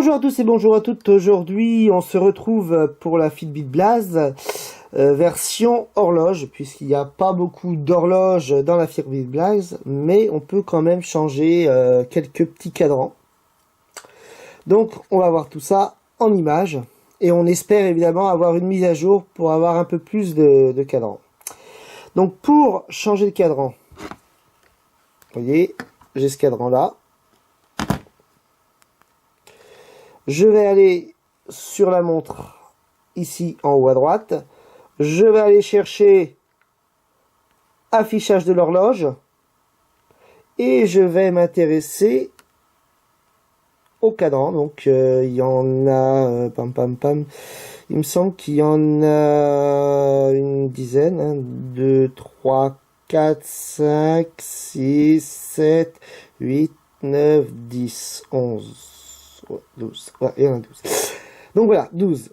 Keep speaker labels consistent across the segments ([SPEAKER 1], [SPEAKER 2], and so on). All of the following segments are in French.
[SPEAKER 1] Bonjour à tous et bonjour à toutes. Aujourd'hui, on se retrouve pour la Fitbit Blaze version horloge, puisqu'il n'y a pas beaucoup d'horloges dans la Fitbit Blaze, mais on peut quand même changer quelques petits cadrans. Donc, on va voir tout ça en images et on espère évidemment avoir une mise à jour pour avoir un peu plus de cadrans. Donc, pour changer le cadran, vous voyez, j'ai ce cadran là. Je vais aller sur la montre, ici en haut à droite. Je vais aller chercher affichage de l'horloge. Et je vais m'intéresser au cadran. Donc il y en a, il me semble qu'il y en a une dizaine. 2, 3, 4, 5, 6, 7, 8, 9, 10, 11. 12, ouais, il y en a 12. Donc voilà, 12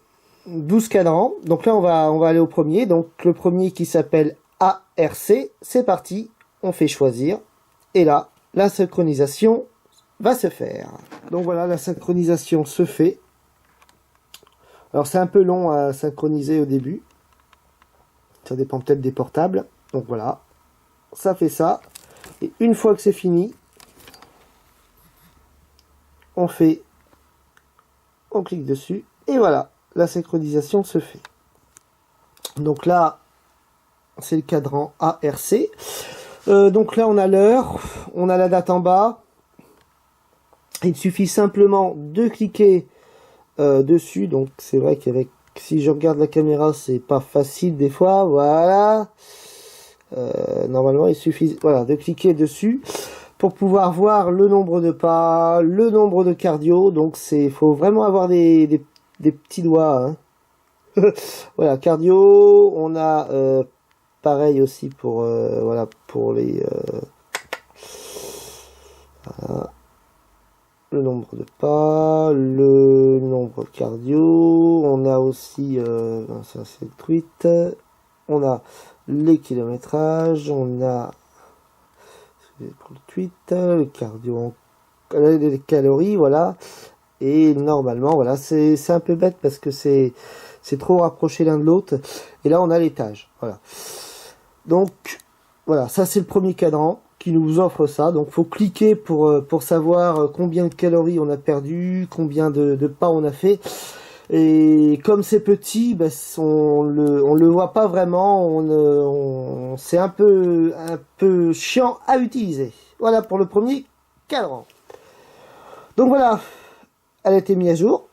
[SPEAKER 1] cadrans. Donc là, on va aller au premier. Donc le premier qui s'appelle ARC. C'est parti, on fait choisir. Et là, la synchronisation va se faire. Donc voilà, la synchronisation se fait. Alors c'est un peu long à synchroniser au début. Ça dépend peut-être des portables. Donc voilà, ça fait ça. Et une fois que c'est fini, on clique dessus et voilà, la synchronisation se fait. Donc là, c'est le cadran ARC. Donc là, on a l'heure, on a la date en bas. Il suffit simplement de cliquer dessus. Donc c'est vrai qu'avec, si je regarde la caméra, c'est pas facile des fois. Voilà. Normalement, il suffit de cliquer dessus pour pouvoir voir le nombre de pas, le nombre de cardio. Donc faut vraiment avoir des petits doigts. Hein. Voilà, cardio. On a pareil aussi pour pour les voilà, le nombre de pas, le nombre cardio. On a aussi ça c'est le tweet. On a les kilométrages. On a pour le tweet, le cardio, les calories, voilà. Et normalement, voilà, c'est un peu bête parce que c'est trop rapproché l'un de l'autre. Et là, on a l'étage, voilà. Donc, voilà, ça c'est le premier cadran qui nous offre ça. Donc, faut cliquer pour savoir combien de calories on a perdu, combien de pas on a fait. Et comme c'est petit, ben, on le voit pas vraiment, c'est un peu chiant à utiliser. Voilà pour le premier cadran. Donc voilà, elle a été mise à jour.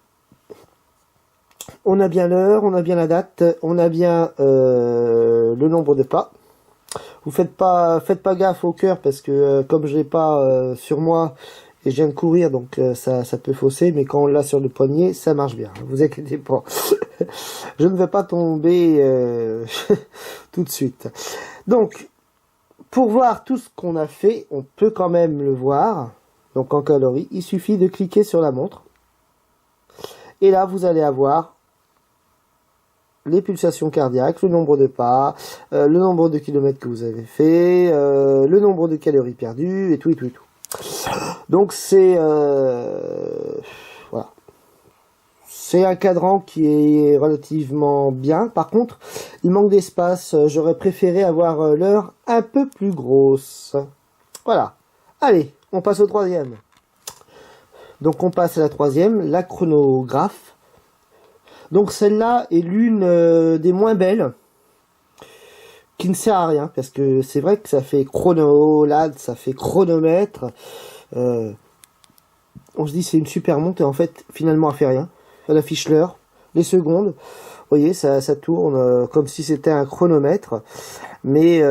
[SPEAKER 1] On a bien l'heure, on a bien la date, on a bien le nombre de pas. Vous faites pas gaffe au cœur parce que comme je l'ai pas sur moi, et je viens de courir, donc ça peut fausser, mais quand on l'a sur le poignet, ça marche bien. Vous inquiétez pas. Je ne vais pas tomber tout de suite. Donc, pour voir tout ce qu'on a fait, on peut quand même le voir. Donc en calories, il suffit de cliquer sur la montre. Et là, vous allez avoir les pulsations cardiaques, le nombre de pas, le nombre de kilomètres que vous avez fait, le nombre de calories perdues, et tout. Donc c'est voilà, c'est un cadran qui est relativement bien. Par contre, il manque d'espace. J'aurais préféré avoir l'heure un peu plus grosse. Voilà. Allez, on passe au troisième. Donc on passe à la troisième, la chronographe. Donc celle-là est l'une des moins belles, qui ne sert à rien, parce que c'est vrai que ça fait chrono, là, ça fait chronomètre. On se dit c'est une super montre, et en fait, finalement, elle fait rien. Elle affiche l'heure, les secondes. Vous voyez, ça tourne comme si c'était un chronomètre, mais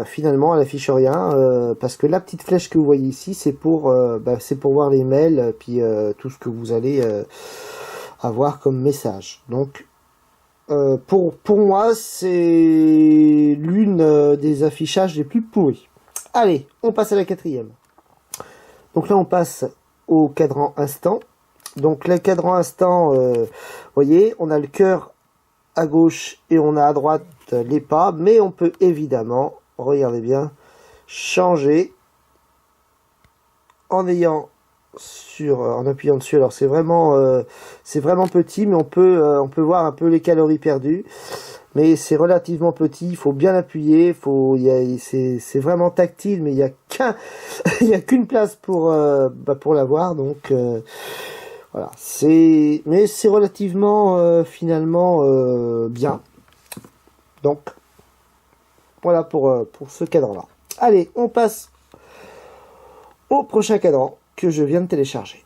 [SPEAKER 1] finalement, elle affiche rien, parce que la petite flèche que vous voyez ici, c'est pour voir les mails, puis tout ce que vous allez avoir comme message. Donc, pour moi, c'est l'une des affichages les plus pourris. Allez, on passe à la quatrième. Donc là, on passe au cadran instant. Donc le cadran instant, voyez, on a le cœur à gauche et on a à droite les pas, mais on peut évidemment, regardez bien, changer en ayant en appuyant dessus. Alors c'est vraiment petit, mais on peut voir un peu les calories perdues. Mais c'est relativement petit, il faut bien appuyer, c'est vraiment tactile, mais il y a il y a qu'une place pour l'avoir, donc voilà. Mais c'est relativement finalement bien. Donc voilà pour ce cadran-là. Allez, on passe au prochain cadran que je viens de télécharger.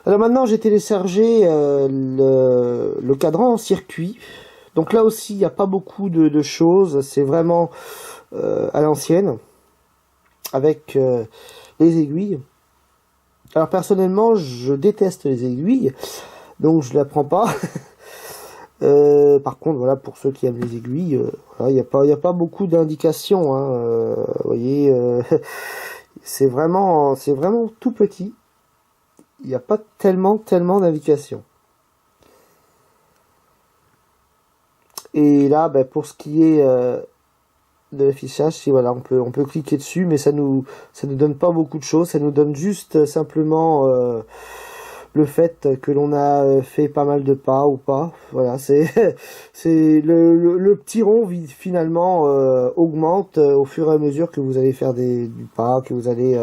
[SPEAKER 1] Alors maintenant, j'ai téléchargé le cadran en circuit. Donc là aussi, il n'y a pas beaucoup de choses. C'est vraiment à l'ancienne, avec les aiguilles. Alors personnellement, je déteste les aiguilles, donc je ne la prends pas. Par contre, voilà, pour ceux qui aiment les aiguilles, il n'y a pas beaucoup d'indications. Hein, vous voyez, c'est vraiment tout petit. Il n'y a pas tellement d'indications. Et là, pour ce qui est de l'affichage, si voilà, on peut cliquer dessus, mais ça nous donne pas beaucoup de choses. Ça nous donne juste simplement le fait que l'on a fait pas mal de pas ou pas. Voilà, c'est le petit rond finalement augmente au fur et à mesure que vous allez faire du pas, que vous allez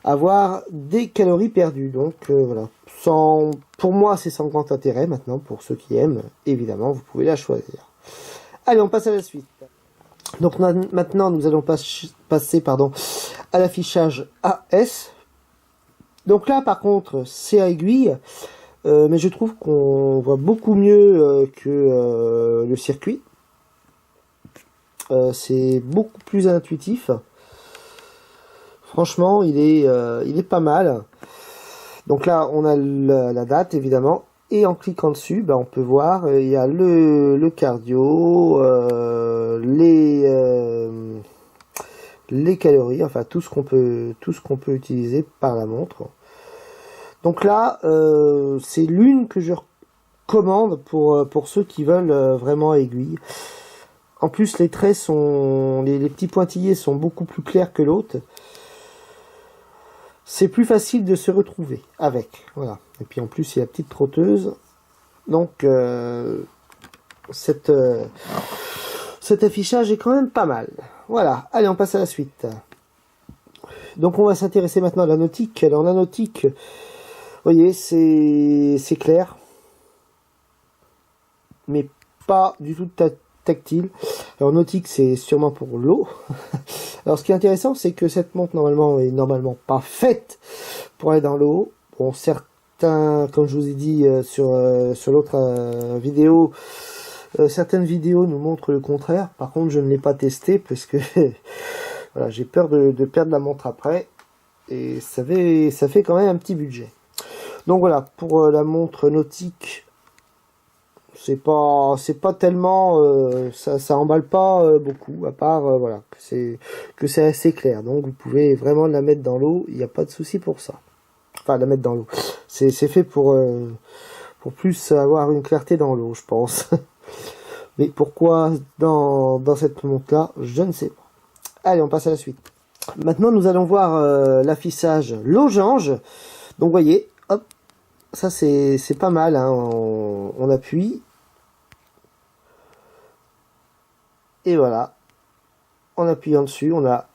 [SPEAKER 1] avoir des calories perdues. Donc voilà. Pour moi, c'est sans grand intérêt. Maintenant, pour ceux qui aiment, évidemment, vous pouvez la choisir. Allez, on passe à la suite. Donc maintenant, nous allons passer à l'affichage AS. Donc là, par contre, c'est à aiguille, mais je trouve qu'on voit beaucoup mieux que le circuit. C'est beaucoup plus intuitif. Franchement, il est pas mal. Donc là, on a la date, évidemment. Et en cliquant dessus, on peut voir, il y a le cardio, les calories, enfin tout ce qu'on peut utiliser par la montre. Donc là, c'est l'une que je recommande pour ceux qui veulent vraiment aiguille. En plus, les traits les petits pointillés sont beaucoup plus clairs que l'autre. C'est plus facile de se retrouver avec, voilà. Et puis en plus, il y a la petite trotteuse. Donc, cet affichage est quand même pas mal. Voilà, allez, on passe à la suite. Donc, on va s'intéresser maintenant à la nautique. Alors, la nautique, vous voyez, c'est clair, mais pas du tout tactile. Alors, nautique, c'est sûrement pour l'eau. Alors, ce qui est intéressant, c'est que cette montre, est normalement pas faite pour aller dans l'eau. Bon, certains, comme je vous ai dit sur l'autre vidéo, certaines vidéos nous montrent le contraire. Par contre, je ne l'ai pas testé parce que voilà, j'ai peur de perdre la montre après. Et ça fait quand même un petit budget. Donc voilà, pour la montre nautique, c'est pas tellement, ça emballe pas beaucoup, à part voilà, que c'est assez clair. Donc vous pouvez vraiment la mettre dans l'eau, il n'y a pas de souci pour ça. Enfin, la mettre dans l'eau. C'est fait pour plus avoir une clarté dans l'eau, je pense. Mais pourquoi dans cette montre-là, je ne sais pas. Allez, on passe à la suite. Maintenant, nous allons voir l'affichage losange. Donc, vous voyez, hop, ça c'est pas mal. Hein, on appuie. Et voilà. En appuyant dessus, on a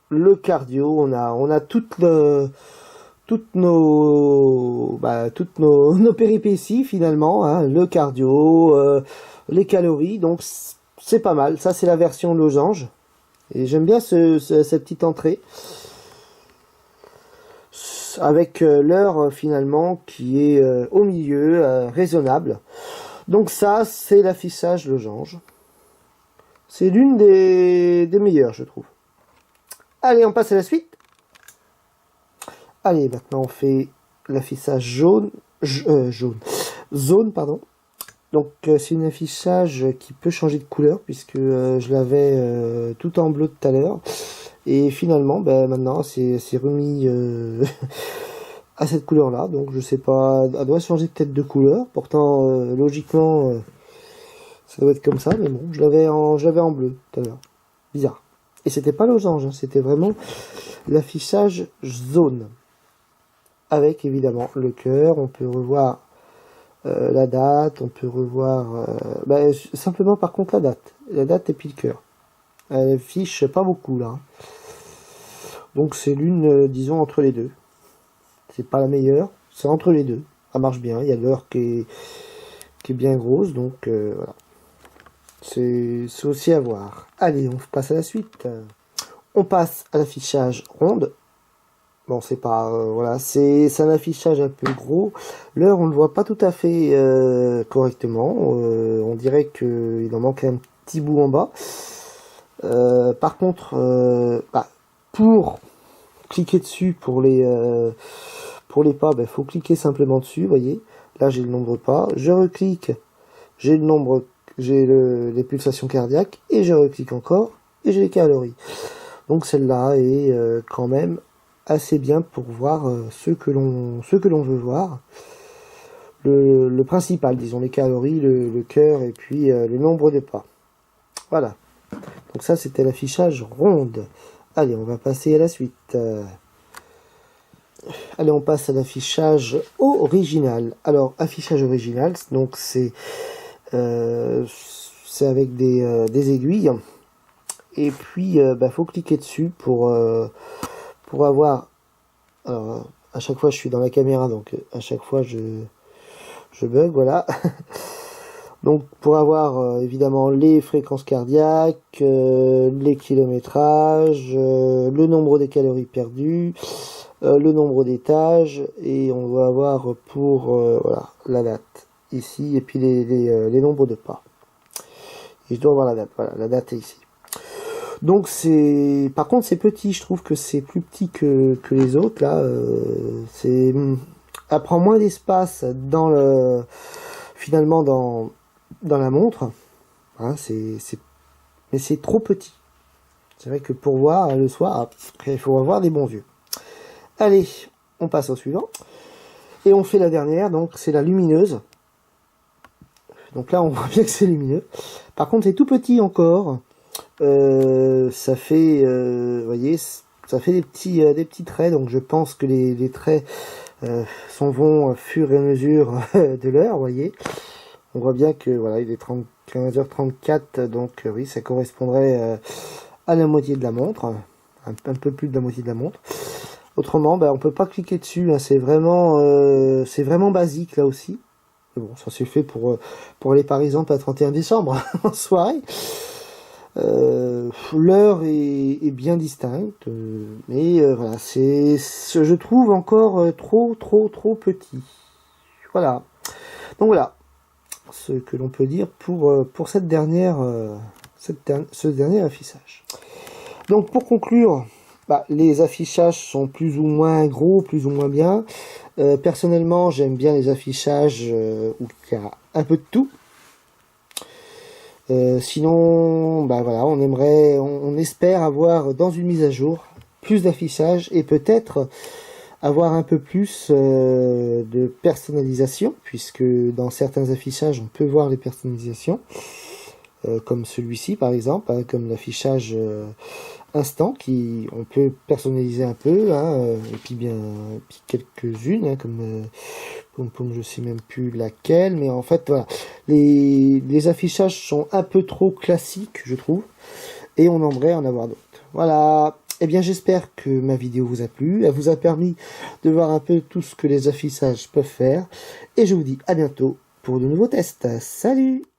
[SPEAKER 1] le cardio, on a toutes nos péripéties finalement, hein, le cardio, les calories, donc c'est pas mal. Ça c'est la version losange et j'aime bien cette petite entrée avec l'heure finalement qui est au milieu, raisonnable. Donc ça c'est l'affichage losange. C'est l'une des meilleures, je trouve. Allez, on passe à la suite. Allez, maintenant on fait l'affichage zone, pardon. Donc c'est un affichage qui peut changer de couleur puisque je l'avais tout en bleu tout à l'heure. Et finalement, maintenant c'est remis à cette couleur-là. Donc je sais pas, elle doit changer peut-être de couleur. Pourtant, logiquement, ça doit être comme ça, mais bon, je l'avais en bleu tout à l'heure. Bizarre. Et c'était pas losange, hein, c'était vraiment l'affichage zone. Avec évidemment le cœur, on peut revoir la date, on peut revoir simplement par contre la date et puis le cœur. Elle affiche pas beaucoup là. Donc c'est l'une, disons, entre les deux. C'est pas la meilleure, c'est entre les deux. Ça marche bien, il y a l'heure qui est bien grosse, donc voilà. C'est aussi à voir. Allez, on passe à la suite. On passe à l'affichage ronde. Bon, c'est pas... voilà, c'est un affichage un peu gros. L'heure, on ne le voit pas tout à fait correctement. On dirait qu'il en manque un petit bout en bas. Par contre, pour cliquer dessus, pour les pas, faut cliquer simplement dessus, vous voyez. Là, j'ai le nombre de pas. Je reclique, j'ai le nombre, j'ai les pulsations cardiaques, et je reclique encore, et j'ai les calories. Donc celle-là est quand même assez bien pour voir ce que l'on veut voir. Le principal, disons, les calories, le cœur, et puis le nombre de pas. Voilà. Donc ça, c'était l'affichage ronde. Allez, on va passer à la suite. Allez, on passe à l'affichage original. Alors, affichage original, donc c'est avec des aiguilles. Et puis, faut cliquer dessus pour avoir... Alors, à chaque fois, je suis dans la caméra, donc à chaque fois, je bug, voilà. Donc, pour avoir évidemment les fréquences cardiaques, les kilométrages, le nombre de calories perdues, le nombre d'étages, et on va avoir pour voilà, la date ici, et puis les nombres de pas. Et je dois avoir la date, voilà, la date est ici. Donc par contre c'est petit, je trouve que c'est plus petit que les autres là. Elle prend moins d'espace finalement dans la montre. Voilà, mais c'est trop petit. C'est vrai que pour voir le soir, il faut avoir des bons yeux. Allez, on passe au suivant. Et on fait la dernière, donc c'est la lumineuse. Donc là on voit bien que c'est lumineux. Par contre c'est tout petit encore. Ça fait, voyez, ça fait des petits traits, donc je pense que les traits s'en vont au fur et à mesure de l'heure, voyez. On voit bien que voilà, il est 15h34, donc oui, ça correspondrait à la moitié de la montre, un peu plus de la moitié de la montre. Autrement, on peut pas cliquer dessus, hein, c'est vraiment basique là aussi. Mais bon, ça c'est fait pour aller par exemple à 31 décembre en soirée. L'heure est bien distincte, mais voilà, je trouve encore trop petit. Voilà. Donc voilà ce que l'on peut dire pour ce dernier affichage. Donc pour conclure, les affichages sont plus ou moins gros, plus ou moins bien. Personnellement, j'aime bien les affichages où il y a un peu de tout. Sinon, voilà, on espère avoir dans une mise à jour plus d'affichage et peut-être avoir un peu plus de personnalisation, puisque dans certains affichages on peut voir les personnalisations, comme celui-ci par exemple, hein, comme l'affichage instant, on peut personnaliser un peu, hein, et puis quelques-unes, hein, comme je sais même plus laquelle, mais en fait voilà, les affichages sont un peu trop classiques, je trouve, et on aimerait en avoir d'autres. Voilà. Eh bien, j'espère que ma vidéo vous a plu, elle vous a permis de voir un peu tout ce que les affichages peuvent faire, et je vous dis à bientôt pour de nouveaux tests. Salut!